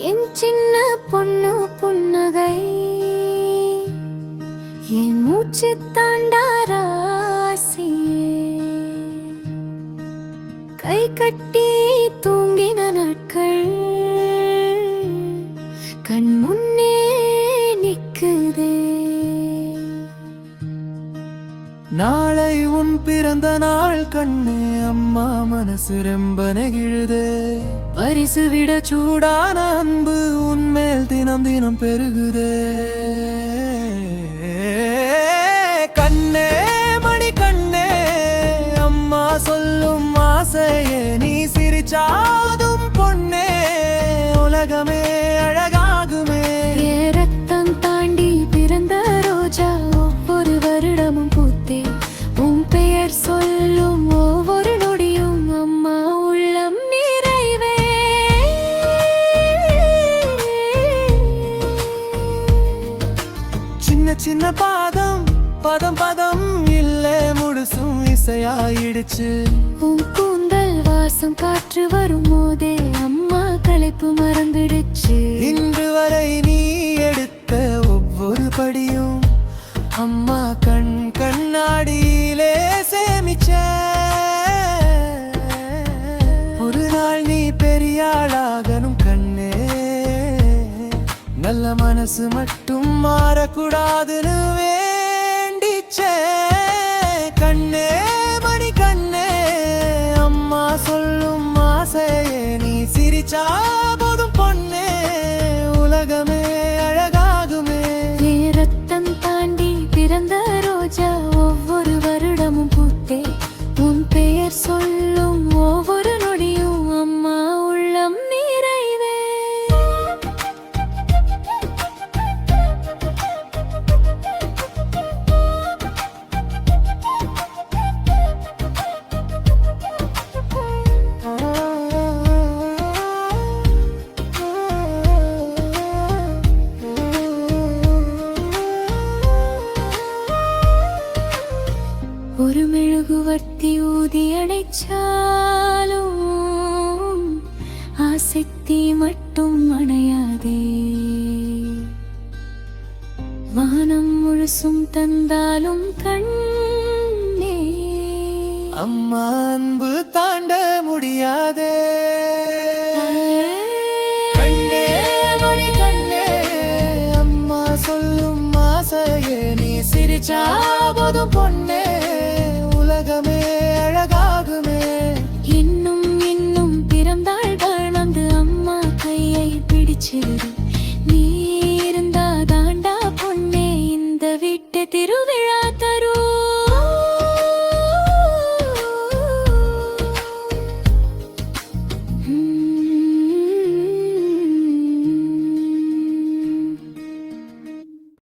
என் சின்ன பொண்ணு புன்னகை என் மூச்சு தாண்டாராசியே கை கட்டி தூங்கின நாட்கள் கண் முன்னே நிக்குதே. நாளை உன் பிறந்த நாள் கண்ணே, அம்மா மனசு ரொம்ப நெகிழுதே. பரிசு விட சூடான அன்பு உன்மேல் தினம் தினம் பெருகுதே. கண்ணே மணி கண்ணே, அம்மா சொல்லும் ஆசையே நீ சிரிச்சாதும் பொன்னே, உலகமே அழகாகுமே. ரத்தம் தாண்டி பிறந்த ரோஜா ஒவ்வொரு வருடமும் பூத்தே, உன் பெயர் சொல்லும் ஒவ்வொரு நொடியும் அம்மா உள்ளம் நிறைவே. சின்ன சின்ன பாதம் பதம் பதம் இல்லே முழுசும் இசையாயிடுச்சு. உன் கூந்தல் வாசம் காற்று வரும் போதே அம்மா களைப்பு மறந்துடுச்சு. இன்று வரை நீ எடுத்த ஒவ்வொரு படியும் அம்மா கண் கண்ணாடியிலே சேமிச்ச. ஒரு நாள் நீ பெரியாளாகணும் கண்ணே, நல்ல மனசு மட்டும் மாறக்கூடாதுன்னு வேண்டிச்சே. கண்ணே மணி கண்ணே, அம்மா சொல்லும் ஆசையே நீ சிரிச்சா போதும் பொன்னே, உலகமே அழகாகுமே. ரத்தம் தாண்டி பிறந்த ரோஜா ஒவ்வொரு வருடமும் பூத்தே, உன் பெயர் சொல்லும் ஒவ்வொரு நொடியும் அம்மா உள்ளம் நிறைவே. ஒரு மெழுகுவர்த்தி ஊதி அணைச்சாலும் ஆசக்தி மட்டும் அணையாதே. வானம் முழுசும் தந்தாலும் கண்ணே, அம்மா அன்பு தாண்ட முடியாதே. கண்ணே மணி கண்ணே, அம்மா சொல்லும் ஆசையே நீ சிரிச்சா போதும் பொன்னே, உலகமே அழகாகுமே. இன்னும் இன்னும் பிறந்தாள் வாழ்ந்து அம்மா கையை பிடிச்சிரு. நீ இருந்தா தாண்டா பொன்னே இந்த வீட்டு திருவிழா தரும்.